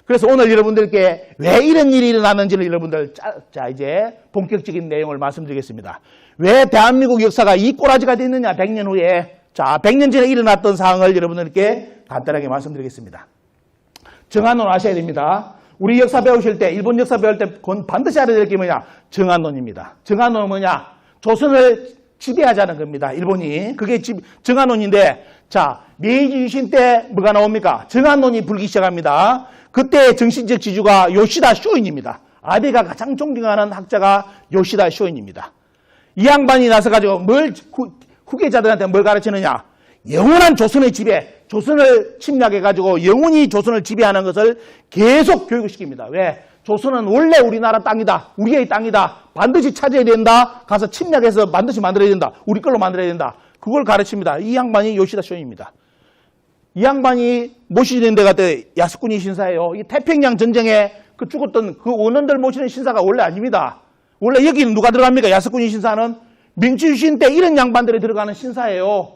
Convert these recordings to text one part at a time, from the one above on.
그래서 오늘 여러분들께 왜 이런 일이 일어났는지를 여러분들 자 이제 본격적인 내용을 말씀드리겠습니다. 왜 대한민국 역사가 이 꼬라지가 됐느냐 100년 후에. 자 100년 전에 일어났던 상황을 여러분들께 간단하게 말씀드리겠습니다. 정한론 아셔야 됩니다. 우리 역사 배우실 때 일본 역사 배울 때 반드시 알아야 될 게 뭐냐. 정한론입니다. 정한론은 뭐냐. 조선을 지배하자는 겁니다. 일본이. 그게 정한론인데 자 메이지 유신 때 뭐가 나옵니까? 정한론이 불기 시작합니다. 그때 정신적 지주가 요시다 쇼인입니다. 아베가 가장 존경하는 학자가 요시다 쇼인입니다. 이 양반이 나서가지고 후계자들한테 뭘 가르치느냐. 영원한 조선의 지배, 조선을 침략해가지고 영원히 조선을 지배하는 것을 계속 교육을 시킵니다. 왜? 조선은 원래 우리나라 땅이다. 우리의 땅이다. 반드시 찾아야 된다. 가서 침략해서 반드시 만들어야 된다. 우리 걸로 만들어야 된다. 그걸 가르칩니다. 이 양반이 요시다 쇼인입니다. 이 양반이 모시는 데가 야스쿠니 신사예요. 이 태평양 전쟁에 그 죽었던 그 원원들 모시는 신사가 원래 아닙니다. 원래 여기는 누가 들어갑니까? 야스쿠니 신사는明治유신 때 이런 양반들이 들어가는 신사예요.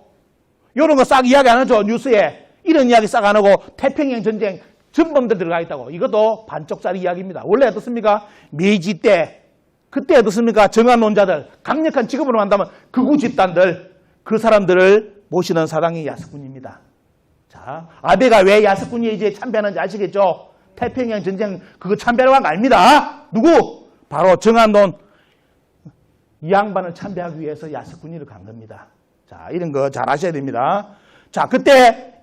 이런 거 싹 이야기 안 하죠. 뉴스에. 이런 이야기 싹 안 하고 태평양 전쟁 전범들 들어가 있다고. 이것도 반쪽짜리 이야기입니다. 원래 어떻습니까? 메이지 때. 그때 어떻습니까? 정한론자들. 강력한 직업으로 한다면 극우 집단들. 그 사람들을 모시는 사당이 야스쿠니입니다. 자, 아베가 왜 야스쿠니에 이제 참배하는지 아시겠죠? 태평양 전쟁 그거 참배하러 간 거 아닙니다. 누구? 바로 정한론. 이 양반을 참배하기 위해서 야스쿠니를 간 겁니다. 자, 이런 거 잘 아셔야 됩니다. 자, 그때,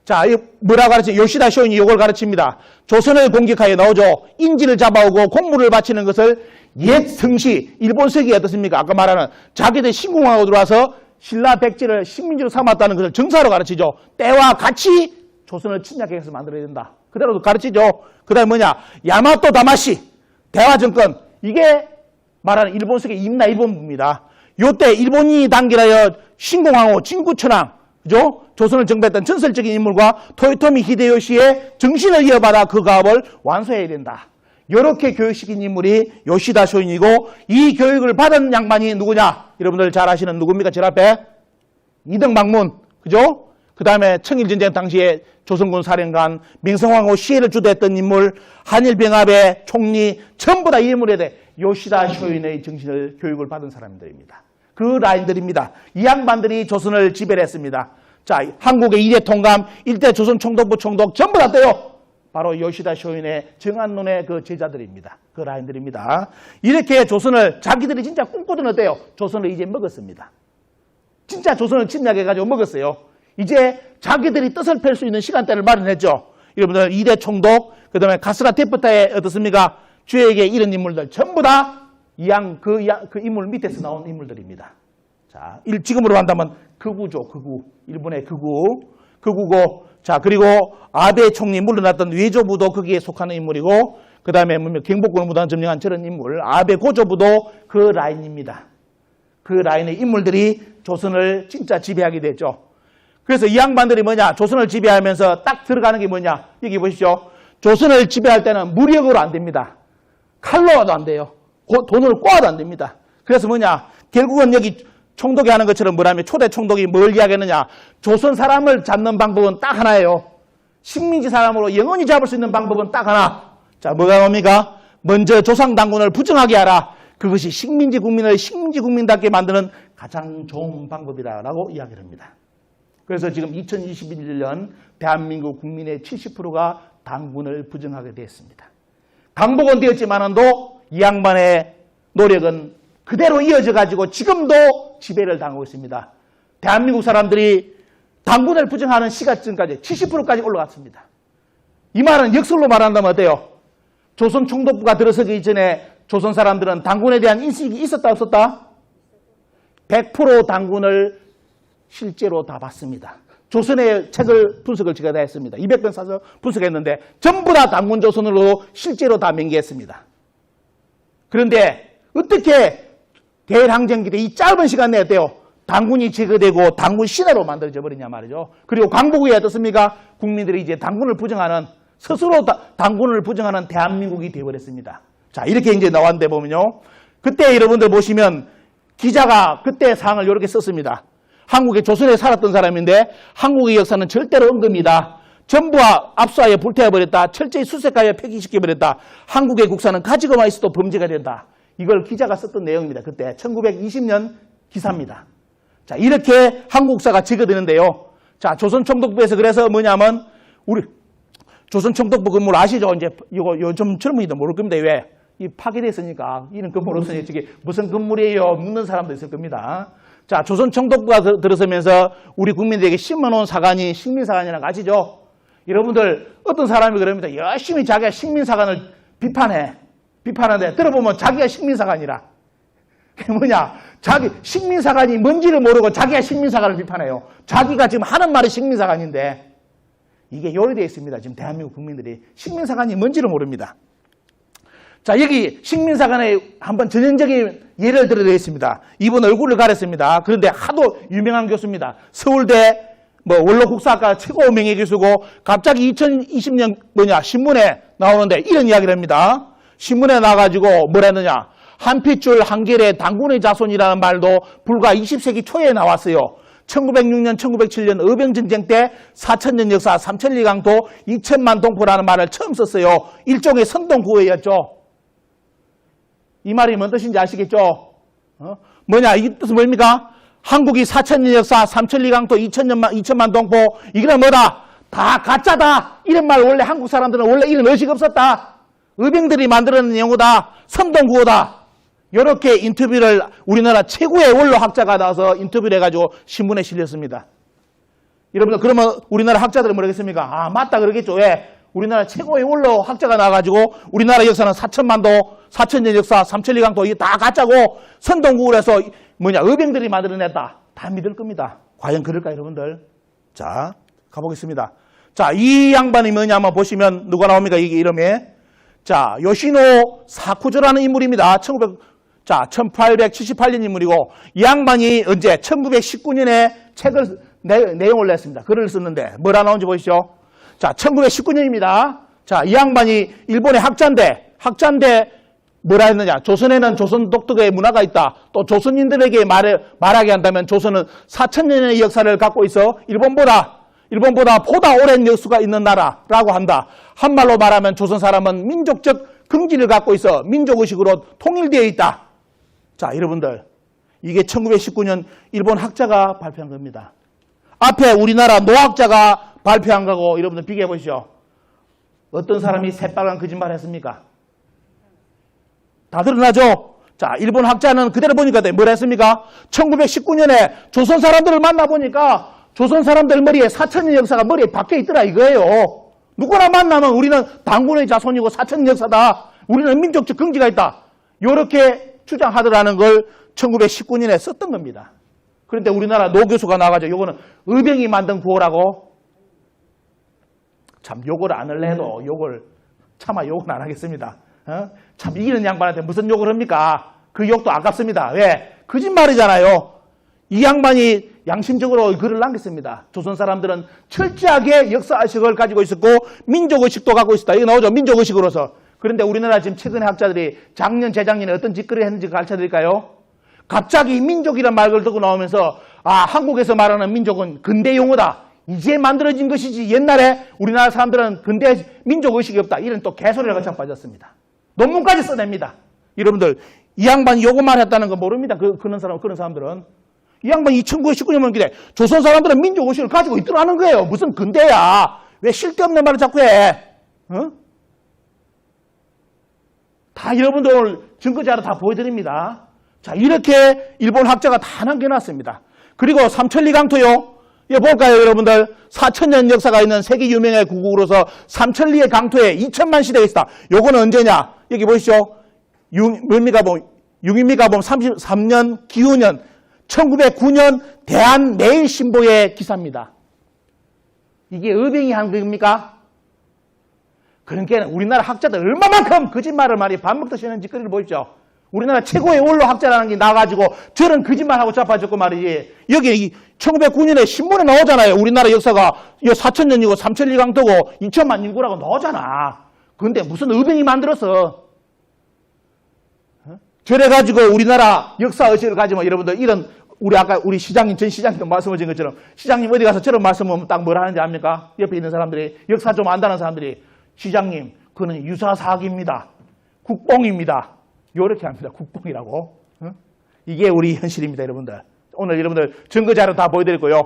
자, 뭐라고 가르치죠? 요시다 쇼인이 이걸 가르칩니다. 조선을 공격하여 나오죠. 인지를 잡아오고 공물을 바치는 것을 옛 성시, 일본 서기에 어떻습니까? 아까 말하는 자기들 신궁하고 들어와서 신라 백제를 식민지로 삼았다는 것을 정사로 가르치죠. 때와 같이 조선을 침략해서 만들어야 된다. 그대로 가르치죠. 그 다음에 뭐냐? 야마토 다마시, 대화정권. 이게 말하는 일본 서기 임나 일본부입니다. 요때 일본이 단결하여 신공항호, 진구천왕, 그죠? 조선을 정배했던 전설적인 인물과 토요토미 히데요시의 정신을 이어받아 그 가업을 완수해야 된다. 이렇게 교육시킨 인물이 요시다 쇼인이고 이 교육을 받은 양반이 누구냐? 여러분들 잘 아시는 누굽니까? 제일 앞에 이등박문, 그죠? 그 다음에 청일전쟁 당시에 조선군 사령관, 명성황후 시해를 주도했던 인물, 한일병합의 총리, 전부 다 이 인물에 대해 요시다 쇼인의 정신을 교육을 받은 사람들입니다. 그 라인들입니다. 이 양반들이 조선을 지배를 했습니다. 자, 한국의 2대 통감, 1대 조선 총독부 총독 전부 다 떼요. 바로 요시다 쇼인의 정한론의 그 제자들입니다. 그 라인들입니다. 이렇게 조선을 자기들이 진짜 꿈꾸던 어때요? 조선을 이제 먹었습니다. 진짜 조선을 침략해가지고 먹었어요. 이제 자기들이 뜻을 펼 수 있는 시간대를 마련했죠. 여러분들 2대 총독, 그 다음에 가스라 테프타의 어떻습니까? 주에게 이런 인물들 전부 다 그 인물 밑에서 나온 인물들입니다. 자, 지금으로 한다면 극우죠, 극우. 일본의 극우고, 자, 그리고 아베 총리 물러났던 외조부도 거기에 속하는 인물이고, 그 다음에 경복궁을 무단 점령한 저런 인물, 아베 고조부도 그 라인입니다. 그 라인의 인물들이 조선을 진짜 지배하게 됐죠. 그래서 이 양반들이 뭐냐, 조선을 지배하면서 딱 들어가는 게 뭐냐, 여기 보십시오. 조선을 지배할 때는 무력으로 안 됩니다. 칼로도 안 돼요. 돈을 꼬아도 안 됩니다. 그래서 뭐냐, 결국은 여기 총독이 하는 것처럼 뭐라면 초대 총독이 뭘 이야기하느냐, 조선 사람을 잡는 방법은 딱 하나예요. 식민지 사람으로 영원히 잡을 수 있는 방법은 딱 하나. 자, 뭐가 뭡니까? 먼저 조상당군을 부정하게 하라. 그것이 식민지 국민을 식민지 국민답게 만드는 가장 좋은 방법이다라고 이야기를 합니다. 그래서 지금 2021년 대한민국 국민의 70%가 당군을 부정하게 되었습니다. 강복은 되었지만도 이 양반의 노력은 그대로 이어져 가지고 지금도 지배를 당하고 있습니다. 대한민국 사람들이 당군을 부정하는 시가점까지 70%까지 올라갔습니다. 이 말은 역설로 말한다면 어때요? 조선 총독부가 들어서기 전에 조선 사람들은 당군에 대한 인식이 있었다 없었다? 100% 당군을 실제로 다 봤습니다. 조선의 책을 분석을 제가 다 했습니다. 200편 사서 분석했는데 전부 다 당군 조선으로 실제로 다 명기했습니다. 그런데 어떻게 대일항쟁기 때 이 짧은 시간 내에 어때요? 당군이 제거되고 당군 신화로 만들어져 버리냐 말이죠. 그리고 광복 후에 어떻습니까? 국민들이 이제 당군을 부정하는, 스스로 당군을 부정하는 대한민국이 되어버렸습니다. 자, 이렇게 이제 나왔는데 보면요. 그때 여러분들 보시면 기자가 그때 상황을 이렇게 썼습니다. 한국의 조선에 살았던 사람인데 한국의 역사는 절대로 언급이다. 전부 압수하여 불태워버렸다. 철저히 수색하여 폐기시켜버렸다. 한국의 국사는 가지고만 있어도 범죄가 된다. 이걸 기자가 썼던 내용입니다. 그때 1920년 기사입니다. 자, 이렇게 한국사가 적어드는데요. 자, 조선총독부에서 그래서 뭐냐면 우리 조선총독부 건물 아시죠? 이제 이거 요즘 젊은이도 모를 겁니다. 왜? 이 파괴됐으니까 이런 건물 없으니 저게 무슨 건물이에요? 묻는 사람도 있을 겁니다. 자, 조선총독부가 들어서면서 우리 국민들에게 심어놓은 사관이 식민사관이라는 거 아시죠? 여러분들 어떤 사람이 그럽니다. 열심히 자기가 식민사관을 비판하는데 들어보면 자기가 식민사관이라. 그게 뭐냐? 자기 식민사관이 뭔지를 모르고 자기가 식민사관을 비판해요. 자기가 지금 하는 말이 식민사관인데 이게 요리되어 있습니다. 지금 대한민국 국민들이 식민사관이 뭔지를 모릅니다. 자, 여기 식민사관의 한번 전형적인 예를 들어드리겠습니다. 이분 얼굴을 가렸습니다. 그런데 하도 유명한 교수입니다. 서울대 원로국사학과 최고 명예교수고 갑자기 2020년 신문에 나오는데 이런 이야기를 합니다. 신문에 나와가지고 뭐라 했느냐. 한핏줄 한결의 당군의 자손이라는 말도 불과 20세기 초에 나왔어요. 1906년, 1907년 의병전쟁 때 4천년 역사, 3천리 강도, 2천만 동포라는 말을 처음 썼어요. 일종의 선동구호였죠. 이 말이 뭔 뜻인지 아시겠죠? 뭐냐, 이 뜻은 뭡니까? 한국이 4천년 역사, 3천리 강도, 2천만 동포, 이거는 뭐다? 다 가짜다. 이런 말 원래 한국 사람들은 원래 이런 의식 없었다. 의병들이 만들어낸 용어다. 선동구호다. 이렇게 인터뷰를 우리나라 최고의 원로학자가 나와서 인터뷰를 해가지고 신문에 실렸습니다. 여러분들 그러면 우리나라 학자들은 뭐라겠습니까? 아, 맞다 그러겠죠. 왜? 우리나라 최고의 원로학자가 나와가지고 우리나라 역사는 4천만도, 4천년 역사, 3천리 강도 이게 다 가짜고 선동구호를 해서 의병들이 만들어냈다. 다 믿을 겁니다. 과연 그럴까요, 여러분들? 자, 가보겠습니다. 자, 이 양반이 뭐냐면 보시면 누가 나옵니까? 이게 이름에. 자, 요시노 사쿠조라는 인물입니다. 1878년 인물이고 이 양반이 언제 1919년에 책을 내용을 냈습니다. 글을 썼는데 뭐라 나온지 보시죠. 자, 1919년입니다. 자, 이 양반이 일본의 학자인데 뭐라 했느냐. 조선에는 조선 독특의 문화가 있다. 또 조선인들에게 말하게 한다면 조선은 4천년의 역사를 갖고 있어 일본보다 보다 오랜 역사가 있는 나라라고 한다. 한말로 말하면 조선 사람은 민족적 긍지를 갖고 있어 민족의식으로 통일되어 있다. 자, 여러분들 이게 1919년 일본 학자가 발표한 겁니다. 앞에 우리나라 노학자가 발표한 거고 여러분들 비교해 보시죠. 어떤 사람이 새빨간 거짓말 했습니까? 다 드러나죠? 자, 일본 학자는 그대로 보니까 뭐라 했습니까? 1919년에 조선 사람들을 만나보니까 조선 사람들 머리에 4천년 역사가 머리에 박혀 있더라 이거예요. 누구나 만나면 우리는 당군의 자손이고 4천년 역사다. 우리는 민족적 긍지가 있다. 이렇게 주장하더라는 걸 1919년에 썼던 겁니다. 그런데 우리나라 노 교수가 나와가지고 이거는 의병이 만든 구호라고. 참 욕을 안 할래 해도 차마 욕은 안 하겠습니다. 참 이기는 양반한테 무슨 욕을 합니까? 그 욕도 아깝습니다. 왜? 거짓말이잖아요. 이 양반이 양심적으로 글을 남겼습니다. 조선 사람들은 철저하게 역사의식을 가지고 있었고 민족의식도 갖고 있었다. 이거 나오죠. 민족의식으로서. 그런데 우리나라 지금 최근에 학자들이 작년, 재작년에 어떤 짓거리를 했는지 가르쳐드릴까요? 갑자기 민족이란 말을 듣고 나오면서 한국에서 말하는 민족은 근대 용어다. 이제 만들어진 것이지 옛날에 우리나라 사람들은 근대 민족의식이 없다. 이런 또 개소리를 거쳐 빠졌습니다. 논문까지 써냅니다. 여러분들 이 양반이 요것만 했다는 거 모릅니다. 그런 사람들은. 이 양반이 1919년만 기대 조선 사람들은 민족의식을 가지고 있더라는 거예요. 무슨 근대야. 왜 쓸데없는 말을 자꾸 해. 다 여러분들 오늘 증거자료 다 보여드립니다. 자, 이렇게 일본 학자가 다 남겨놨습니다. 그리고 삼천리 강토요. 이거 볼까요, 여러분들? 4천년 역사가 있는 세계 유명의 국으로서 삼천리의 강토에 2천만 시대가 있다. 요거는 언제냐? 여기 보시죠. 융임미가봄 33년 기후년 1909년 대한매일신보의 기사입니다. 이게 의병이 한 겁니까? 그러니까 우리나라 학자들 얼마만큼 거짓말을 많이 밥 먹듯이 하는 짓거리를 보이죠. 우리나라 최고의 원로 학자라는 게 나와가지고 저런 거짓말하고 자빠졌고 말이지. 여기 1909년에 신문에 나오잖아요. 우리나라 역사가 4천년이고 3천리 강도고 2천만 인구라고 나오잖아. 그런데 무슨 의병이 만들었어. 저래가지고 우리나라 역사의식을 가지면 여러분들 이런 우리 시장님, 전 시장님도 말씀하신 것처럼 시장님 어디 가서 저런 말씀하면 딱 뭐라 하는지 압니까? 옆에 있는 사람들이, 역사 좀 안다는 사람들이 시장님, 그는 유사사학입니다. 국뽕입니다. 요렇게 합니다. 국뽕이라고. 이게 우리 현실입니다, 여러분들. 오늘 여러분들 증거자료 다 보여드렸고요.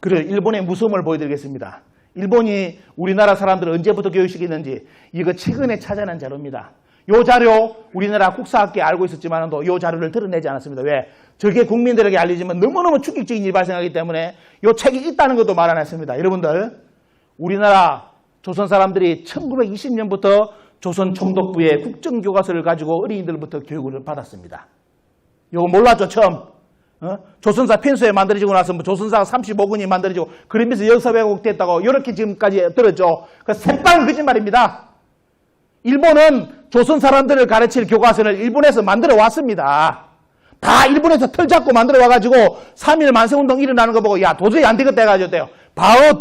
그리고 일본의 무서움을 보여드리겠습니다. 일본이 우리나라 사람들을 언제부터 교육시켰는지 이거 최근에 찾아낸 자료입니다. 이 자료 우리나라 국사학계 알고 있었지만도 이 자료를 드러내지 않았습니다. 왜? 저게 국민들에게 알려지면 너무너무 충격적인 일이 발생하기 때문에 이 책이 있다는 것도 말 안 했습니다. 여러분들, 우리나라 조선 사람들이 1920년부터 조선 총독부의 국정교과서를 가지고 어린이들부터 교육을 받았습니다. 이거 몰랐죠, 처음? 조선사 편수에 만들어지고 나서 조선사가 35권이 만들어지고 그러면서 역사 왜곡됐다고 이렇게 지금까지 들었죠. 그 새빨간 거짓말입니다. 일본은 조선 사람들을 가르칠 교과서를 일본에서 만들어 왔습니다. 다 일본에서 털 잡고 만들어 와가지고 3.1 만세운동 일어나는 거 보고 야 도저히 안 되겠다 해가지고 바로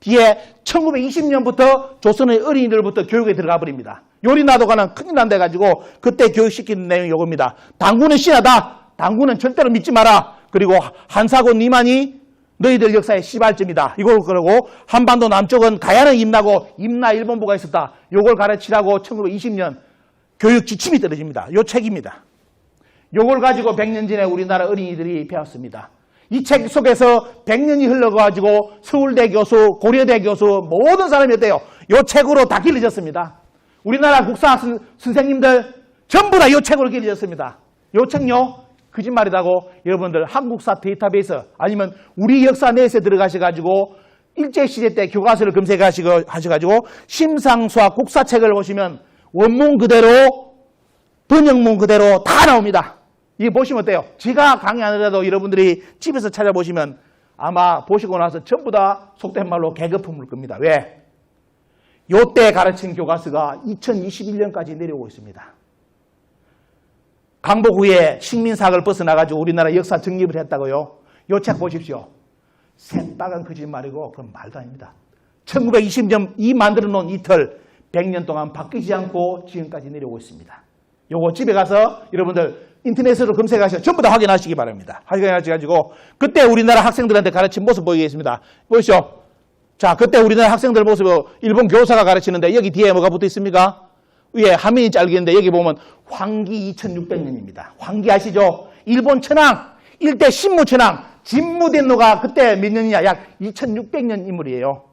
뒤에 1920년부터 조선의 어린이들부터 교육에 들어가 버립니다. 요리나도 가는 큰일 난다 해가지고 그때 교육시키는 내용이 이겁니다. 당군은 신하다. 당군은 절대로 믿지 마라. 그리고 한사고 니만이 너희들 역사의 시발점이다. 이걸 그러고 한반도 남쪽은 가야는 임나고 임나 일본부가 있었다. 이걸 가르치라고 1920년 교육 지침이 떨어집니다. 요 책입니다. 요걸 가지고 100년 전에 우리나라 어린이들이 배웠습니다. 이 책 속에서 100년이 흘러가지고 서울대 교수, 고려대 교수 모든 사람이 어때요? 요 책으로 다 길러졌습니다. 우리나라 국사 선생님들 전부 다 요 책으로 길러졌습니다. 요 책요 거짓말이라고 여러분들 한국사 데이터베이스 아니면 우리 역사 넷에 들어가셔가지고 일제시대 때 교과서를 검색하셔가지고 심상수학 국사책을 보시면 원문 그대로 번역문 그대로 다 나옵니다. 이거 보시면 어때요? 제가 강의 안 하더라도 여러분들이 집에서 찾아보시면 아마 보시고 나서 전부 다 속된 말로 개거품일 겁니다. 왜? 요때 가르친 교과서가 2021년까지 내려오고 있습니다. 강복 후에 식민사학을 벗어나가지고 우리나라 역사 정립을 했다고요. 요 책 보십시오. 새빨간 거짓말이고 그건 말도 아닙니다. 1920년 이 만들어 놓은 이틀 100년 동안 바뀌지 않고 지금까지 내려오고 있습니다. 요거 집에 가서 여러분들 인터넷으로 검색하셔서 전부 다 확인하시기 바랍니다. 확인하셔가지고 그때 우리나라 학생들한테 가르친 모습 보이겠습니다. 보시죠. 자, 그때 우리나라 학생들 모습을 일본 교사가 가르치는데 여기 뒤에 뭐가 붙어 있습니까? 위에 화면인지 알겠는데 여기 보면 황기 2600년입니다. 황기 아시죠? 일본 천황, 일대 신무 천황, 진무덴노가 그때 몇 년이냐? 약 2600년 인물이에요.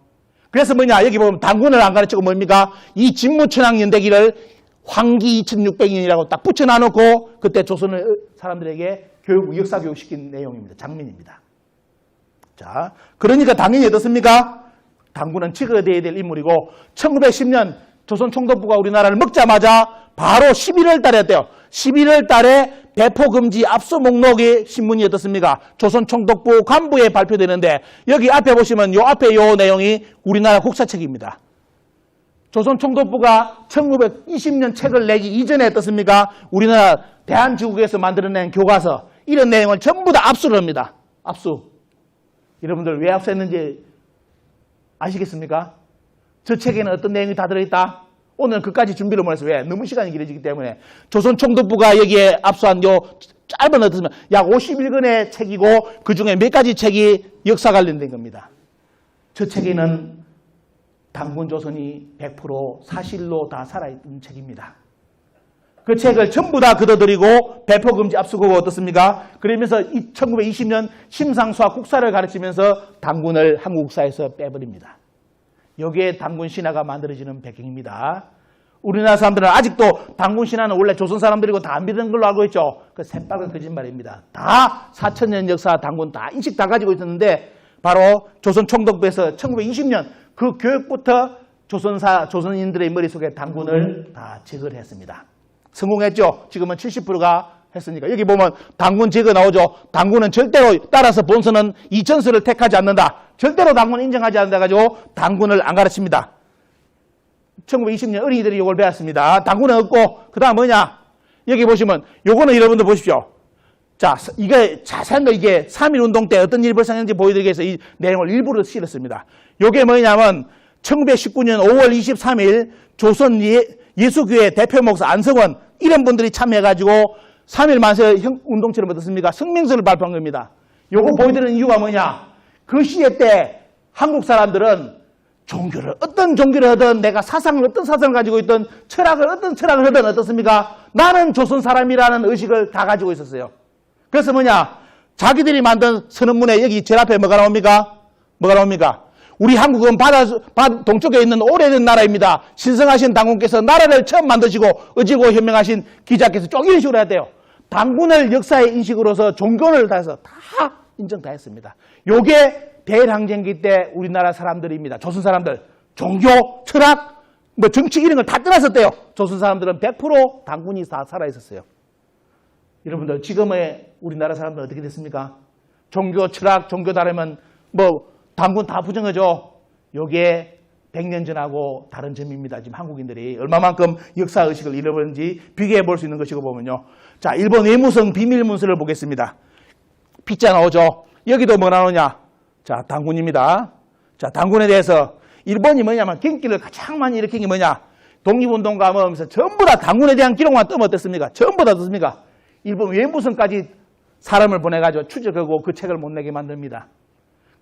그래서 뭐냐? 여기 보면 당군을 안 가르치고 뭡니까? 이 진무 천황 연대기를 황기 2600년이라고 딱 붙여놔놓고 그때 조선의 사람들에게 역사 교육시킨 내용입니다. 장면입니다. 자, 그러니까 당연히 어떻습니까? 당군은 찍어야 될 인물이고 1910년 조선 총독부가 우리나라를 먹자마자 바로 11월 달에 했대요. 11월 달에 배포금지 압수 목록이 신문이 어떻습니까? 조선 총독부 간부에 발표되는데 여기 앞에 보시면 요 앞에 요 내용이 우리나라 국사책입니다. 조선 총독부가 1920년 책을 내기 이전에 어떻습니까? 우리나라 대한제국에서 만들어낸 교과서 이런 내용을 전부 다 압수를 합니다. 압수. 여러분들 왜 압수했는지 아시겠습니까? 저 책에는 어떤 내용이 다 들어있다? 오늘 그까지 준비를 못했어요. 왜? 너무 시간이 길어지기 때문에. 조선 총독부가 여기에 압수한 요 짧은 어떻습니까? 약 51권의 책이고 그 중에 몇 가지 책이 역사 관련된 겁니다. 저 책에는 당군 조선이 100% 사실로 다 살아있던 책입니다. 그 책을 전부 다 걷어들이고 배포금지 압수고가 어떻습니까? 그러면서 1920년 심상수학 국사를 가르치면서 당군을 한국사에서 빼버립니다. 여기에 당군 신화가 만들어지는 배경입니다. 우리나라 사람들은 아직도 당군 신화는 원래 조선 사람들이고 다 안 믿는 걸로 알고 있죠. 그 새빨간 거짓말입니다. 다 4000년 역사 당군 다 인식 다 가지고 있었는데 바로 조선 총독부에서 1920년 그 교육부터 조선인들의 머릿속에 당군을 다 제거를 했습니다. 성공했죠. 지금은 70%가 했으니까. 여기 보면 당군 제거 나오죠. 당군은 절대로 따라서 본선은 이천수를 택하지 않는다. 절대로 당군을 인정하지 않는다 가지고 당군을 안 가르칩니다. 1920년 어린이들이 이걸 배웠습니다. 당군은 없고 그 다음 뭐냐? 여기 보시면 요거는 여러분들 보십시오. 자, 이게 자세한 거 이게 3.1운동 때 어떤 일이 발생했는지 보여드리기 위해서 이 내용을 일부러 실었습니다. 요게 뭐냐면 1919년 5월 23일 조선 예수교회 대표 목사 안성원 이런 분들이 참여해가지고 3.1 만세 운동처럼 어떻습니까? 성명서를 발표한 겁니다. 요거 보여드리는 이유가 뭐냐? 그 시대 때 한국 사람들은 종교를, 어떤 종교를 하든 내가 사상을, 어떤 사상을 가지고 있든 철학을, 어떤 철학을 하든 어떻습니까? 나는 조선 사람이라는 의식을 다 가지고 있었어요. 그래서 뭐냐? 자기들이 만든 선언문에 여기 제일 앞에 뭐가 나옵니까? 뭐가 나옵니까? 우리 한국은 바다 동쪽에 있는 오래된 나라입니다. 신성하신 당군께서 나라를 처음 만드시고 의지고 현명하신 기자께서 쭉 이런 식으로 해야 돼요. 당군을 역사의 인식으로서 종교를 다해서 다 인정 다 했습니다. 요게 대일항쟁기 때 우리나라 사람들입니다. 조선 사람들. 종교, 철학, 뭐 정치 이런 걸 다 떠났었대요. 조선 사람들은 100% 당군이 다 살아있었어요. 여러분들 지금의 우리나라 사람들은 어떻게 됐습니까? 종교, 철학, 종교 다르면 뭐 당군 다 부정하죠. 요게 100년 전하고 다른 점입니다. 지금 한국인들이 얼마만큼 역사의식을 잃어버린지 비교해 볼 수 있는 것이고 보면요. 자, 일본 외무성 비밀문서를 보겠습니다. 피자 나오죠. 여기도 뭐 나오냐? 자, 당군입니다. 자, 당군에 대해서 일본이 뭐냐면 경기를 가장 많이 일으킨 게 뭐냐? 독립운동가 뭐 하면서 전부 다 당군에 대한 기록만 뜨면 어떻습니까? 전부 다 어떻습니까? 일본 외무성까지 사람을 보내가지고 추적하고 그 책을 못 내게 만듭니다.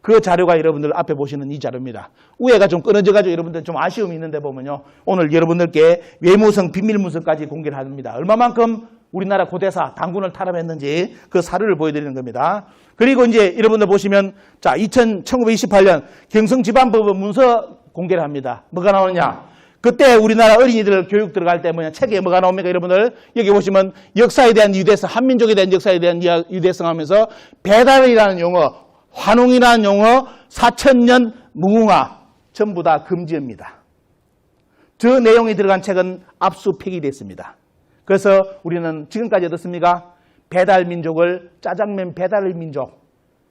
그 자료가 여러분들 앞에 보시는 이 자료입니다. 위에가 좀 끊어져가지고 여러분들 좀 아쉬움이 있는데 보면요. 오늘 여러분들께 외무성 비밀문서까지 공개를 합니다. 얼마만큼 우리나라 고대사 당군을 탈압했는지 그 사료를 보여드리는 겁니다. 그리고 이제 여러분들 보시면 자 1928년 경성지방법원 문서 공개를 합니다. 뭐가 나오느냐? 그때 우리나라 어린이들 교육 들어갈 때 뭐냐 책에 뭐가 나옵니까 여러분들? 여기 보시면 역사에 대한 유대성, 한민족에 대한 역사에 대한 유대성 하면서 배달이라는 용어, 환웅이라는 용어, 4000년 무궁화 전부 다 금지입니다. 저 내용이 들어간 책은 압수 폐기됐습니다. 그래서 우리는 지금까지 어떻습니까? 배달민족을 짜장면 배달의 민족,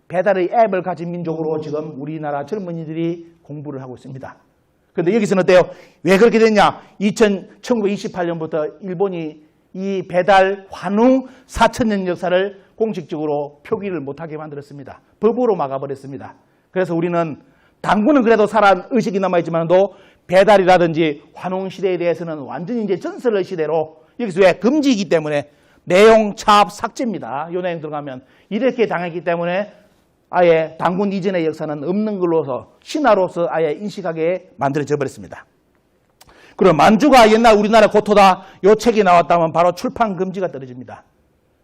배달의 앱을 가진 민족으로 지금 우리나라 젊은이들이 공부를 하고 있습니다. 그런데 여기서는 어때요? 왜 그렇게 됐냐? 1928년부터 일본이 이 배달 환웅 4000년 역사를 공식적으로 표기를 못하게 만들었습니다. 법으로 막아버렸습니다. 그래서 우리는 당군은 그래도 살아 의식이 남아있지만도 배달이라든지 환웅 시대에 대해서는 완전히 이제 전설의 시대로 여기서 왜 금지이기 때문에 내용 차압 삭제입니다. 이 내용 들어가면 이렇게 당했기 때문에 아예 당군 이전의 역사는 없는 걸로서 신화로서 아예 인식하게 만들어져 버렸습니다. 그럼 만주가 옛날 우리나라 고토다 이 책이 나왔다면 바로 출판 금지가 떨어집니다.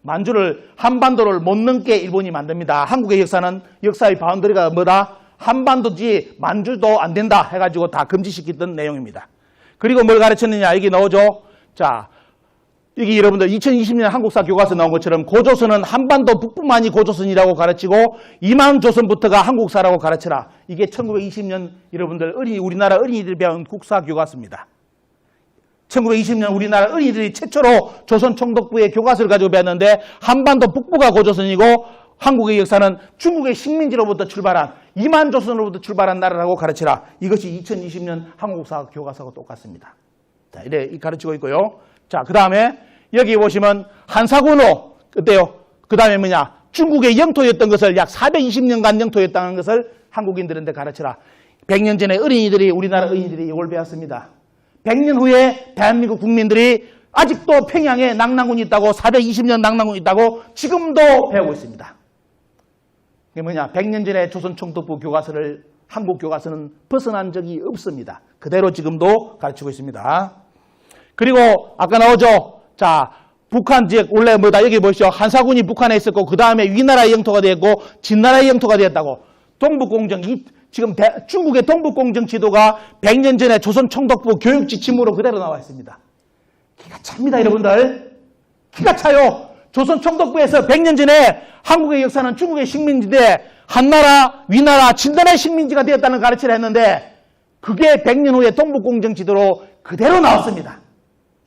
만주를 한반도를 못 넘게 일본이 만듭니다. 한국의 역사는 역사의 바운더리가 뭐다? 한반도지 만주도 안 된다 해가지고 다 금지시켰던 내용입니다. 그리고 뭘 가르쳤느냐 여기 나오죠. 자 여기 여러분들 2020년 한국사 교과서 나온 것처럼 고조선은 한반도 북부만이 고조선이라고 가르치고 이만조선부터가 한국사라고 가르쳐라. 이게 1920년 여러분들 우리나라 어린이들이 배운 국사 교과서입니다. 1920년 우리나라 어린이들이 최초로 조선 총독부의 교과서를 가지고 배웠는데 한반도 북부가 고조선이고 한국의 역사는 중국의 식민지로부터 출발한 이만조선으로부터 출발한 나라라고 가르치라. 이것이 2020년 한국사 교과서하고 똑같습니다. 자, 이래 가르치고 있고요. 자, 그 다음에 여기 보시면 한사군호 어때요? 그 다음에 뭐냐? 중국의 영토였던 것을 약 420년간 영토였다는 것을 한국인들한테 가르치라. 100년 전에 우리나라 어린이들이 이걸 배웠습니다. 100년 후에 대한민국 국민들이 아직도 평양에 낙랑군이 있다고 420년 낙랑군이 있다고 지금도 배우고 있습니다. 이게 뭐냐? 100년 전에 조선 총독부 교과서를 한국 교과서는 벗어난 적이 없습니다. 그대로 지금도 가르치고 있습니다. 그리고 아까 나오죠. 자, 북한 지역 원래 뭐다 여기 보시죠. 한사군이 북한에 있었고 그 다음에 위나라의 영토가 되었고 진나라의 영토가 되었다고. 동북공정 지금 중국의 동북공정 지도가 100년 전에 조선 총독부 교육 지침으로 그대로 나와 있습니다. 기가 찹니다, 여러분들. 기가 차요. 조선 총독부에서 100년 전에 한국의 역사는 중국의 식민지인데 한나라, 위나라, 진나라의 식민지가 되었다는 가르침을 했는데 그게 100년 후에 동북공정 지도로 그대로 나왔습니다.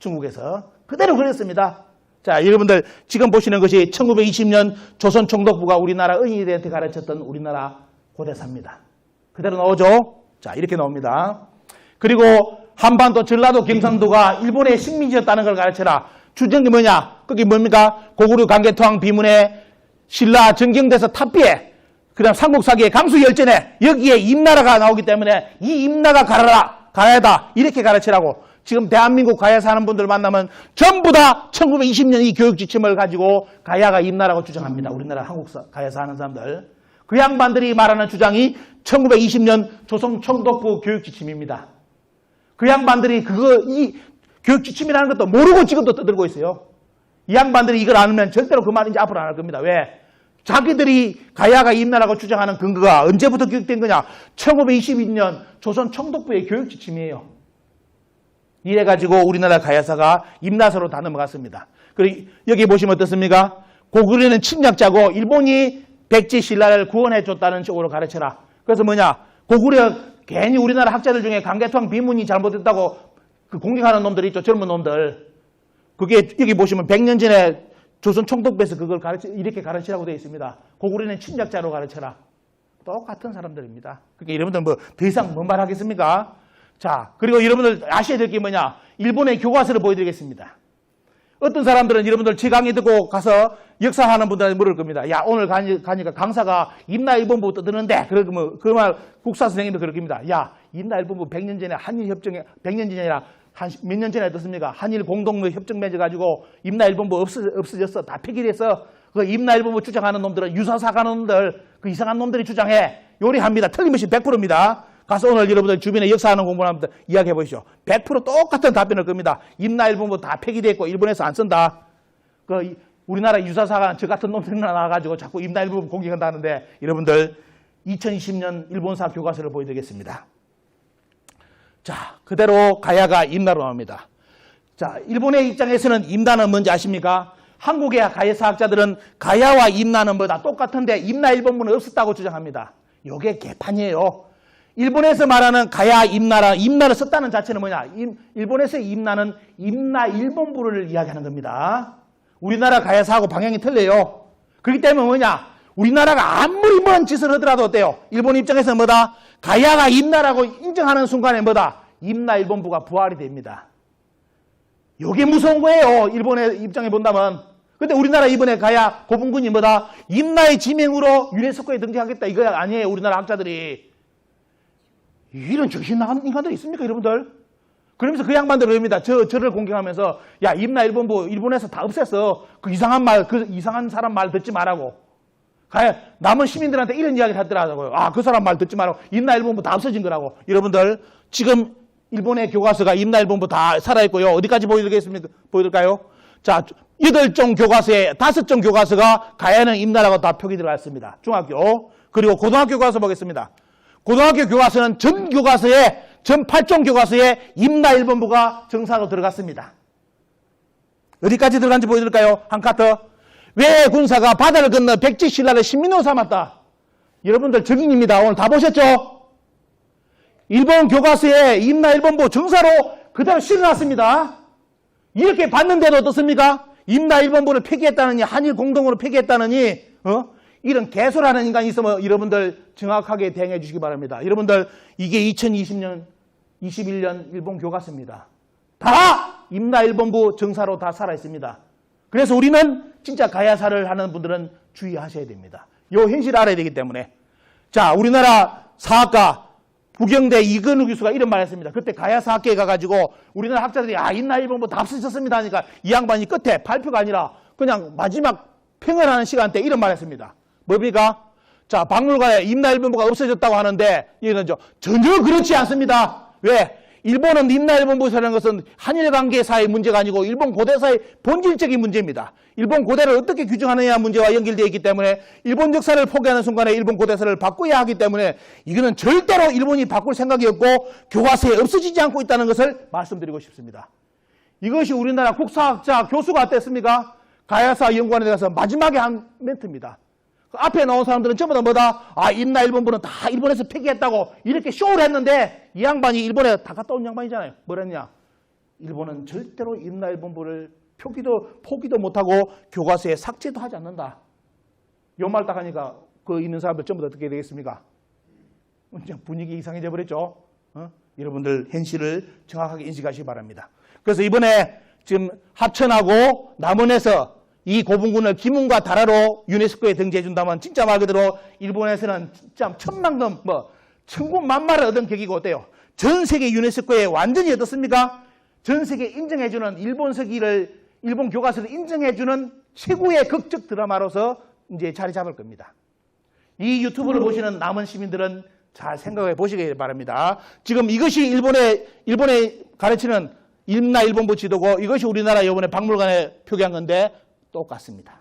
중국에서 그대로 그랬습니다. 자, 여러분들 지금 보시는 것이 1920년 조선 총독부가 우리나라 어린이들한테 가르쳤던 우리나라 고대사입니다. 그대로 나오죠? 자, 이렇게 나옵니다. 그리고 한반도, 전라도, 경상도가 일본의 식민지였다는 걸 가르쳐라. 주정이 뭐냐? 그게 뭡니까? 고구려 강개토항 비문에 신라 정경대서 탑비에 그다음 삼국사기의 강수열전에 여기에 임나라가 나오기 때문에 이 임나가 가야다 이렇게 가르치라고. 지금 대한민국 가야 사는 분들 만나면 전부 다 1920년 이 교육 지침을 가지고 가야가 임나라고 주장합니다. 우리나라 한국 가야 사는 사람들. 그 양반들이 말하는 주장이 1920년 조선 총독부 교육 지침입니다. 그 양반들이 이 교육 지침이라는 것도 모르고 지금도 떠들고 있어요. 이 양반들이 이걸 안 하면 절대로 그 말 이제 앞으로 안 할 겁니다. 왜? 자기들이 가야가 임나라고 주장하는 근거가 언제부터 교육된 거냐? 1922년 조선 총독부의 교육 지침이에요. 이래가지고 우리나라 가야사가 임나서로 다 넘어갔습니다. 그리고 여기 보시면 어떻습니까? 고구려는 침략자고 일본이 백제 신라를 구원해줬다는 쪽으로 가르쳐라. 그래서 뭐냐? 고구려 괜히 우리나라 학자들 중에 강개토항 비문이 잘못했다고 그 공격하는 놈들이 있죠. 젊은 놈들. 그게 여기 보시면 100년 전에 조선 총독부에서 그걸 이렇게 가르치라고 되어 있습니다. 고구려는 침략자로 가르쳐라. 똑같은 사람들입니다. 그러니까 여러분들 뭐 더 이상 뭔 말 하겠습니까? 자, 그리고 여러분들 아셔야 될 게 뭐냐? 일본의 교과서를 보여드리겠습니다. 어떤 사람들은 여러분들 제 강의 듣고 가서 역사하는 분들한테 물을 겁니다. 야, 오늘 가니까 강사가 임나일본부 떠드는데, 그러면 그 말 국사 선생님도 그럴 겁니다. 야, 임나일본부 100년 전에 한일협정에, 100년 전이 아니라 몇 년 전에 어떻습니까? 한일 공동무 협정 맺어가지고 임나일본부 없어졌어. 다 폐기돼서 그 임나일본부 주장하는 놈들은 유사사가는 놈들, 그 이상한 놈들이 주장해. 요리합니다. 틀림없이 100%입니다. 가서 오늘 여러분들 주변에 역사하는 공부를 하면 이야기해 보시죠. 100% 똑같은 답변을 겁니다. 임나일본부 다 폐기됐고 일본에서 안 쓴다. 그 우리나라 유사사가 저 같은 놈들이 나와가지고 자꾸 임나일본부 공격한다는데 여러분들 2020년 일본사 교과서를 보여드리겠습니다. 자, 그대로 가야가 임나로 나옵니다. 자, 일본의 입장에서는 임나는 뭔지 아십니까? 한국의 가야사학자들은 가야와 임나는 뭐다 똑같은데 임나일본부는 없었다고 주장합니다. 이게 개판이에요. 일본에서 말하는 가야 임나를 썼다는 자체는 뭐냐? 일본에서의 임나는 임나일본부를 이야기하는 겁니다. 우리나라 가야사하고 방향이 틀려요. 그렇기 때문에 뭐냐? 우리나라가 아무리 먼 짓을 하더라도 어때요? 일본 입장에서는 뭐다? 가야가 임나라고 인정하는 순간에 뭐다? 임나일본부가 부활이 됩니다. 이게 무서운 거예요. 일본의 입장에 본다면. 근데 우리나라 이번에 가야 고분군이 뭐다? 임나의 지명으로 유네스코에 등재하겠다. 이거 아니에요. 우리나라 학자들이. 이런 정신 나간 인간들이 있습니까, 여러분들? 그러면서 그 양반들 그럽니다. 저를 공격하면서, 야, 임나일본부 일본에서 다 없앴어. 그 이상한 사람 말 듣지 말라고. 남은 시민들한테 이런 이야기를 하더라고요. 아, 그 사람 말 듣지 말라고. 임나일본부 다 없어진 거라고. 여러분들, 지금 일본의 교과서가 임나일본부 다 살아있고요. 어디까지 보여드릴까요? 자, 8종 교과서에 5종 교과서가 가야는 임나라고 다 표기 들어갔습니다. 중학교. 그리고 고등학교 교과서 보겠습니다. 고등학교 교과서는 전 8종 교과서에 임나일본부가 정사로 들어갔습니다. 어디까지 들어간지 보여드릴까요? 한 카트. 왜 군사가 바다를 건너 백제 신라를 신민으로 삼았다. 여러분들 적인입니다. 오늘 다 보셨죠? 일본 교과서에 임나일본부 정사로 그대로 실어놨습니다. 이렇게 봤는데도 어떻습니까? 임나일본부를 폐기했다느니, 한일 공동으로 폐기했다느니, 이런 개소라는 인간이 있으면 여러분들 정확하게 대응해 주시기 바랍니다. 여러분들, 이게 2020년, 21년 일본 교과서입니다. 다 임나일본부 정사로 다 살아있습니다. 그래서 우리는 진짜 가야사를 하는 분들은 주의하셔야 됩니다. 요 현실을 알아야 되기 때문에. 자, 우리나라 사학과 부경대 이건우 교수가 이런 말 했습니다. 그때 가야사학계에 가가지고 우리나라 학자들이 임나일본부 다 없어졌습니다 하니까 이 양반이 끝에 발표가 아니라 그냥 마지막 평을 하는 시간대 이런 말 했습니다. 뭡니까? 자, 박물관에 임나일본부가 없어졌다고 하는데 이거는 전혀 그렇지 않습니다. 왜? 일본은 임나일본부라는 것은 한일 관계사의 문제가 아니고 일본 고대사의 본질적인 문제입니다. 일본 고대를 어떻게 규정하느냐 문제와 연결되어 있기 때문에 일본 역사를 포기하는 순간에 일본 고대사를 바꿔야 하기 때문에 이거는 절대로 일본이 바꿀 생각이 없고 교과서에 없어지지 않고 있다는 것을 말씀드리고 싶습니다. 이것이 우리나라 국사학자 교수가 어땠습니까? 가야사 연구원에 가서 마지막에 한 멘트입니다. 그 앞에 나온 사람들은 전부 다 뭐다? 아, 임나일본부는 다 일본에서 폐기했다고 이렇게 쇼를 했는데 이 양반이 일본에 다 갔다 온 양반이잖아요. 뭐랬냐? 일본은 절대로 임나일본부를 포기도 못하고 교과서에 삭제도 하지 않는다. 요 말 딱 하니까 그 있는 사람들 전부 다 어떻게 되겠습니까? 분위기 이상해져 버렸죠. 여러분들 현실을 정확하게 인식하시기 바랍니다. 그래서 이번에 지금 합천하고 남원에서 이 고분군을 기문과 다라로 유네스코에 등재해 준다면 진짜 말 그대로 일본에서는 진짜 천만금 천군만마를 얻은 격이고 어때요? 전 세계 유네스코에 완전히 어떻습니까? 전 세계 인정해주는 일본 서기를, 일본 교과서를 인정해주는 최고의 극적 드라마로서 이제 자리 잡을 겁니다. 이 유튜브를 보시는 남은 시민들은 잘 생각해 보시기 바랍니다. 지금 이것이 일본에 가르치는 임나일본부 지도고 이것이 우리나라 이번에 박물관에 표기한 건데 똑같습니다.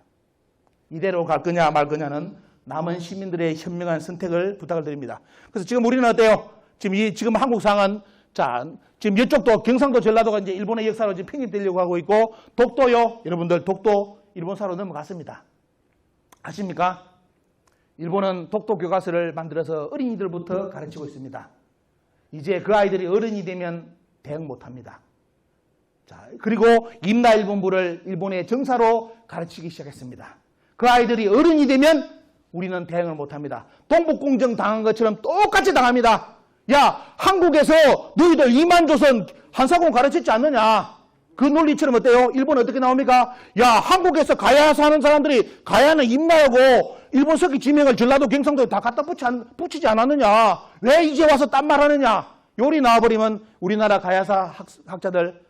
이대로 갈 거냐 말 거냐는 남은 시민들의 현명한 선택을 부탁을 드립니다. 그래서 지금 우리는 어때요? 지금 한국 상은 자, 지금 이쪽도 경상도 전라도가 이제 일본의 역사로 지금 편입되려고 하고 있고 독도요. 여러분들 독도 일본사로 넘어갔습니다. 아십니까? 일본은 독도 교과서를 만들어서 어린이들부터 가르치고 있습니다. 이제 그 아이들이 어른이 되면 대응 못합니다. 자, 그리고 임나일본부를 일본의 정사로 가르치기 시작했습니다. 그 아이들이 어른이 되면 우리는 대응을 못합니다. 동북공정 당한 것처럼 똑같이 당합니다. 야, 한국에서 너희들 2만 조선 한사공 가르쳤지 않느냐? 그 논리처럼 어때요? 일본 어떻게 나옵니까? 야, 한국에서 가야 사는 사람들이 가야는 임나하고 일본 서기 지명을 전라도 경상도에 다 갖다 붙이지 않았느냐? 왜 이제 와서 딴 말 하느냐? 요리 나와버리면 우리나라 가야사 학자들,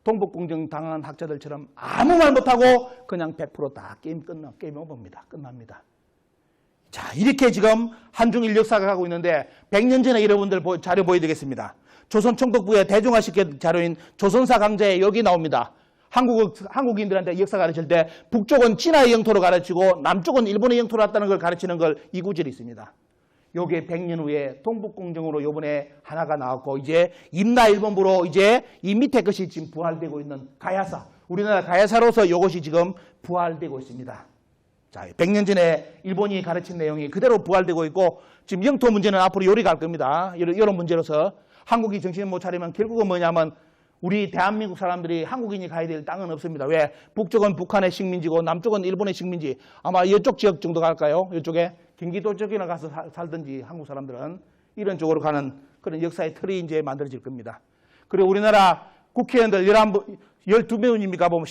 동북공정 당한 학자들처럼 아무 말 못하고 그냥 100% 다 게임 오버입니다. 끝납니다. 자, 이렇게 지금 한중일 역사가 가고 있는데 100년 전에 여러분들 자료 보여드리겠습니다. 조선총독부의 대중화시킨 자료인 조선사 강좌에 여기 나옵니다. 한국인들한테 역사 가르칠 때 북쪽은 진화의 영토로 가르치고 남쪽은 일본의 영토로 왔다는 걸 가르치는 걸 이 구절이 있습니다. 요게 100년 후에 동북공정으로 요번에 하나가 나왔고 이제 임나일본부로 이제 이 밑에 것이 지금 부활되고 있는 가야사, 우리나라 가야사로서 요것이 지금 부활되고 있습니다. 자, 100년 전에 일본이 가르친 내용이 그대로 부활되고 있고 지금 영토 문제는 앞으로 요리 갈 겁니다. 이런 문제로서 한국이 정신을 못 차리면 결국은 뭐냐면 우리 대한민국 사람들이 한국인이 가야 될 땅은 없습니다. 왜? 북쪽은 북한의 식민지고 남쪽은 일본의 식민지. 아마 이쪽 지역 정도 갈까요? 이쪽에 경기도 쪽이나 가서 살든지 한국 사람들은 이런 쪽으로 가는 그런 역사의 틀이 이제 만들어질 겁니다. 그리고 우리나라 국회의원들 12명입니까? 보면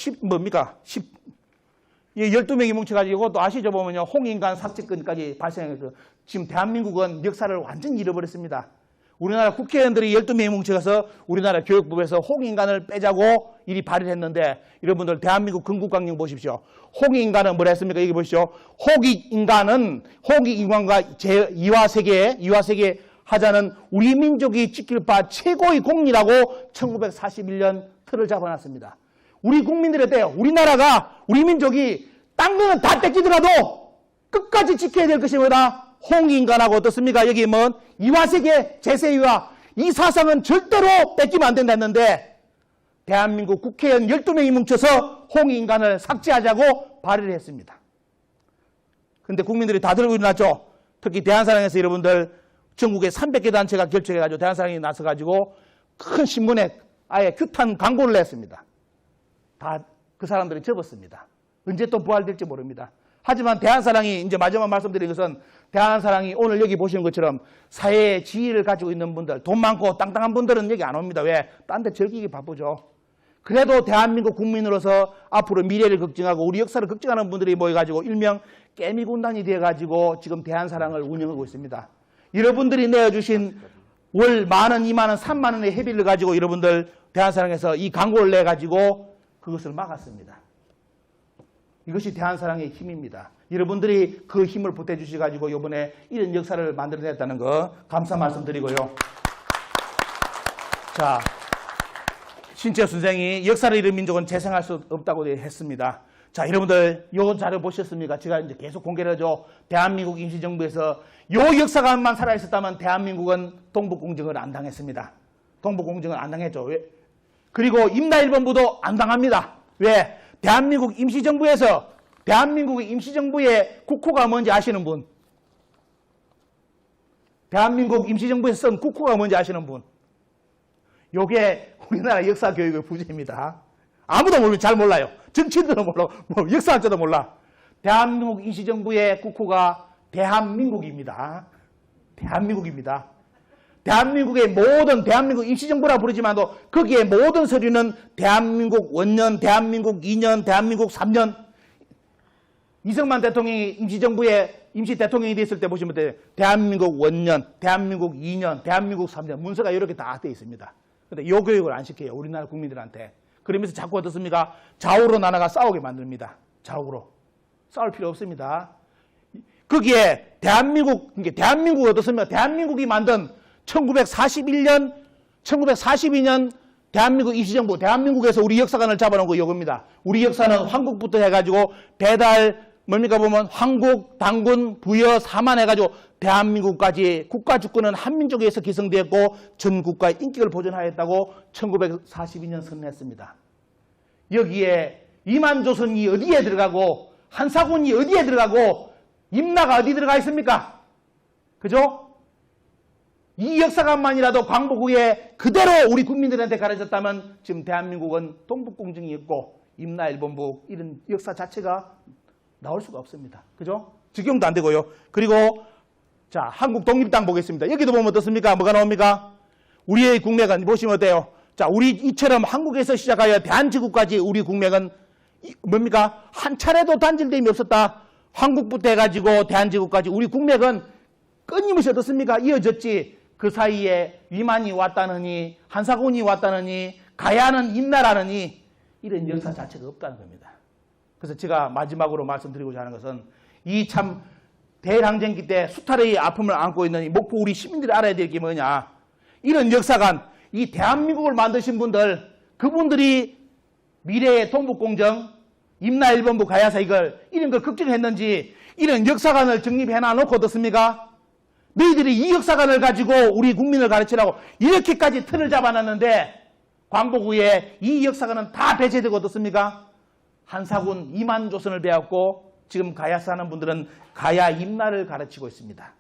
12명이 뭉쳐가지고 또 아시죠? 보면요. 홍인간 삭제건까지 발생해서 지금 대한민국은 역사를 완전히 잃어버렸습니다. 우리나라 국회의원들이 12명이 뭉쳐서 우리나라 교육부에서 홍인간을 빼자고 일이 발의를 했는데 여러분들 대한민국 건국강령 보십시오. 홍인간은 뭐라 했습니까? 여기 보십시오. 홍익인간과 이화세계 하자는 우리 민족이 지킬 바 최고의 공리라고 1941년 틀을 잡아놨습니다. 우리 국민들이 어때요? 우리 민족이 딴 거는 다 뺏기더라도 끝까지 지켜야 될 것이 뭐다? 홍인간하고 어떻습니까? 여기 뭐 이화세계, 제세이화 이 사상은 절대로 뺏기면 안 된다 했는데 대한민국 국회의원 12명이 뭉쳐서 홍인간을 삭제하자고 발의를 했습니다. 그런데 국민들이 다 들고 일어났죠. 특히 대한사랑에서 여러분들 전국에 300개 단체가 결정해가지고 대한사랑이 나서가지고 큰 신문에 아예 규탄 광고를 냈습니다. 다 그 사람들이 접었습니다. 언제 또 부활될지 모릅니다. 하지만 대한사랑이 이제 마지막 말씀드린 것은 대한사랑이 오늘 여기 보시는 것처럼 사회의 지위를 가지고 있는 분들, 돈 많고 땅땅한 분들은 여기 안 옵니다. 왜? 딴 데 즐기기 바쁘죠. 그래도 대한민국 국민으로서 앞으로 미래를 걱정하고 우리 역사를 걱정하는 분들이 모여가지고 일명 깨미군단이 되어가지고 지금 대한사랑을 운영하고 있습니다. 여러분들이 내어주신 월 10,000원, 20,000원, 30,000원의 회비를 가지고 여러분들 대한사랑에서 이 광고를 내가지고 그것을 막았습니다. 이것이 대한사랑의 힘입니다. 여러분들이 그 힘을 보태주셔가지고 이번에 이런 역사를 만들어냈다는 거 감사 말씀드리고요. 자, 신채호 선생이 역사를 잃은 민족은 재생할 수 없다고 했습니다. 자, 여러분들 요 자료 보셨습니까? 제가 이제 계속 공개를 하죠. 대한민국 임시정부에서 요 역사관만 살아있었다면 대한민국은 동북공정을 안 당했습니다. 동북공정을 안 당했죠. 왜? 그리고 임나일본부도 안 당합니다. 왜? 대한민국 임시정부에서 대한민국의 임시정부의 국호가 뭔지 아시는 분? 대한민국 임시정부에서 쓴 국호가 뭔지 아시는 분? 요게 우리나라 역사교육의 부재입니다. 아무도 잘 몰라요. 정치인들도 몰라. 역사학자도 몰라. 대한민국 임시정부의 국호가 대한민국입니다. 대한민국입니다. 대한민국의 모든 대한민국 임시정부라 부르지만도 거기에 모든 서류는 대한민국 원년, 대한민국 2년, 대한민국 3년. 이승만 대통령이 임시정부의 임시대통령이 됐을 때 보시면 돼요. 대한민국 원년, 대한민국 2년, 대한민국 3년 문서가 이렇게 다 돼 있습니다. 근데 요 교육을 안 시켜요. 우리나라 국민들한테. 그러면서 자꾸 어떻습니까? 좌우로 나눠가 싸우게 만듭니다. 좌우로. 싸울 필요 없습니다. 거기에 대한민국 어떻습니까? 대한민국이 만든 1942년 대한민국 임시정부, 대한민국에서 우리 역사관을 잡아놓은 거 이겁니다. 우리 역사는 황국부터 해가지고 배달, 뭡니까 보면 황국, 당군, 부여, 사만 해가지고 대한민국까지 국가 주권은 한민족에서 기성되었고 전 국가의 인격을 보존하였다고 1942년 선언했습니다. 여기에 이만조선이 어디에 들어가고 한사군이 어디에 들어가고 임나가 어디 들어가 있습니까? 그죠? 이 역사관만이라도 광복 후에 그대로 우리 국민들한테 가르쳤다면 지금 대한민국은 동북공정이었고 임나 일본부 이런 역사 자체가 나올 수가 없습니다. 그죠? 적용도 안 되고요. 그리고 자, 한국 독립당 보겠습니다. 여기도 보면 어떻습니까? 뭐가 나옵니까? 우리의 국맥은 보시면 어때요? 자, 우리 이처럼 한국에서 시작하여 대한제국까지 우리 국맥은 뭡니까? 한 차례도 단절됨이 없었다. 한국부터 해가지고 대한제국까지 우리 국맥은 끊임없이 어떻습니까? 이어졌지. 그 사이에 위만이 왔다느니 한사군이 왔다느니 가야는 임나라느니 이런 역사 자체가 없다는 겁니다. 그래서 제가 마지막으로 말씀드리고자 하는 것은 이 참 대일항쟁기 때 수탈의 아픔을 안고 있는 이 목포 우리 시민들이 알아야 될 게 뭐냐. 이런 역사관, 이 대한민국을 만드신 분들, 그분들이 미래의 동북공정, 임나일본부 가야사 이런 걸 걱정했는지 이런 역사관을 정립해놔놓고 어떻습니까? 너희들이 이 역사관을 가지고 우리 국민을 가르치라고 이렇게까지 틀을 잡아놨는데 광복 후에 이 역사관은 다 배제되고 어떻습니까? 한사군 이만조선을 배웠고 지금 가야사 하는 분들은 가야 임나를 가르치고 있습니다.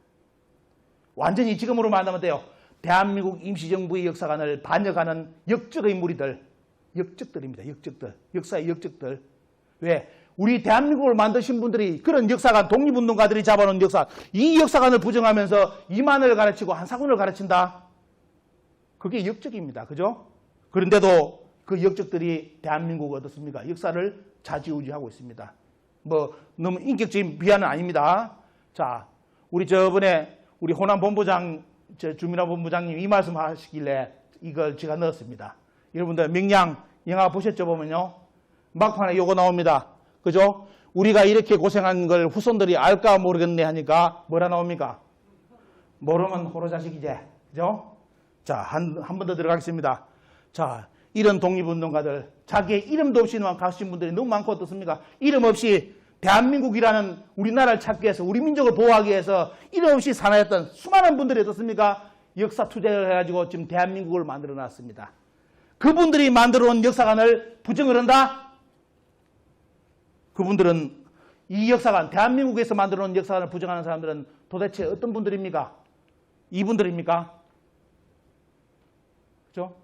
완전히 지금으로 말하면 돼요. 대한민국 임시정부의 역사관을 반역하는 역적의 무리들, 역적들입니다. 역적들, 역사의 역적들. 왜? 우리 대한민국을 만드신 분들이 그런 역사관, 독립운동가들이 잡아놓은 역사관, 이 역사관을 부정하면서 이만을 가르치고 한사군을 가르친다. 그게 역적입니다. 그죠? 그런데도 그 역적들이 대한민국을 어떻습니까? 역사를 좌지우지하고 있습니다. 뭐 너무 인격적인 비하는 아닙니다. 자, 우리 저번에 우리 호남 본부장, 주민화 본부장님 이 말씀 하시길래 이걸 제가 넣었습니다. 여러분들 명량 영화 보셨죠? 보면요. 막판에 요거 나옵니다. 그죠? 우리가 이렇게 고생한 걸 후손들이 알까 모르겠네 하니까 뭐라 나옵니까? 모르면 호로자식이지. 그죠? 자, 한 번 더 들어가겠습니다. 자, 이런 독립운동가들, 자기의 이름도 없이 가신 분들이 너무 많고 어떻습니까? 이름 없이 대한민국이라는 우리나라를 찾기 위해서, 우리 민족을 보호하기 위해서 이름 없이 사나였던 수많은 분들이 어떻습니까? 역사 투쟁을 해가지고 지금 대한민국을 만들어 놨습니다. 그분들이 만들어 놓은 역사관을 부정을 한다? 그분들은 이 역사관, 대한민국에서 만들어 놓은 역사관을 부정하는 사람들은 도대체 어떤 분들입니까? 이분들입니까? 그렇죠?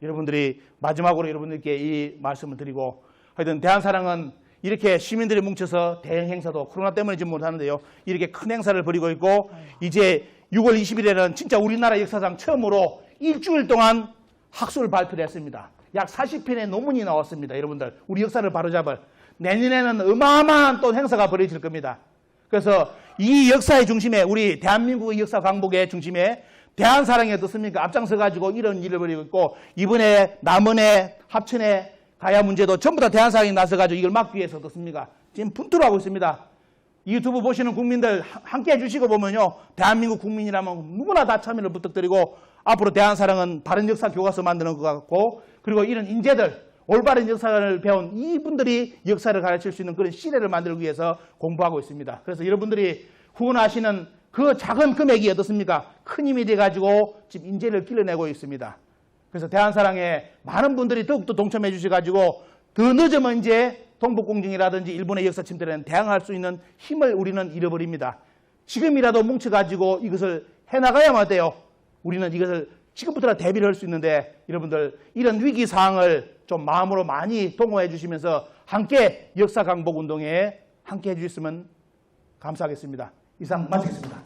여러분들이 마지막으로 여러분들께 이 말씀을 드리고 하여튼 대한사랑은 이렇게 시민들이 뭉쳐서 대형 행사도 코로나 때문에 지금 못하는데요. 이렇게 큰 행사를 벌이고 있고 이제 6월 20일에는 진짜 우리나라 역사상 처음으로 일주일 동안 학술 발표를 했습니다. 약 40편의 논문이 나왔습니다. 여러분들 우리 역사를 바로잡을 내년에는 어마어마한 또 행사가 벌어질 겁니다. 그래서 이 역사의 중심에 우리 대한민국의 역사 광복의 중심에 대한사랑이 어떻습니까? 앞장서가지고 이런 일을 벌이고 있고 이번에 남원의 합천의 가야 문제도 전부 다 대한사랑이 나서가지고 이걸 막기 위해서 어떻습니까? 지금 분투를 하고 있습니다. 유튜브 보시는 국민들 함께 해주시고 보면요. 대한민국 국민이라면 누구나 다 참여를 부탁드리고 앞으로 대한사랑은 바른 역사 교과서 만드는 것 같고 그리고 이런 인재들 올바른 역사를 배운 이분들이 역사를 가르칠 수 있는 그런 시대를 만들기 위해서 공부하고 있습니다. 그래서 여러분들이 후원하시는 그 작은 금액이 어떻습니까? 큰 힘이 돼가지고 지금 인재를 길러내고 있습니다. 그래서 대한사랑에 많은 분들이 더욱더 동참해 주셔가지고 더 늦으면 이제 동북공정이라든지 일본의 역사 침탈에는 대항할 수 있는 힘을 우리는 잃어버립니다. 지금이라도 뭉쳐가지고 이것을 해나가야만 돼요. 우리는 이것을 지금부터 대비를 할 수 있는데 여러분들 이런 위기 상황을 좀 마음으로 많이 동원해 주시면서 함께 역사 강복 운동에 함께 해 주셨으면 감사하겠습니다. 이상 마치겠습니다.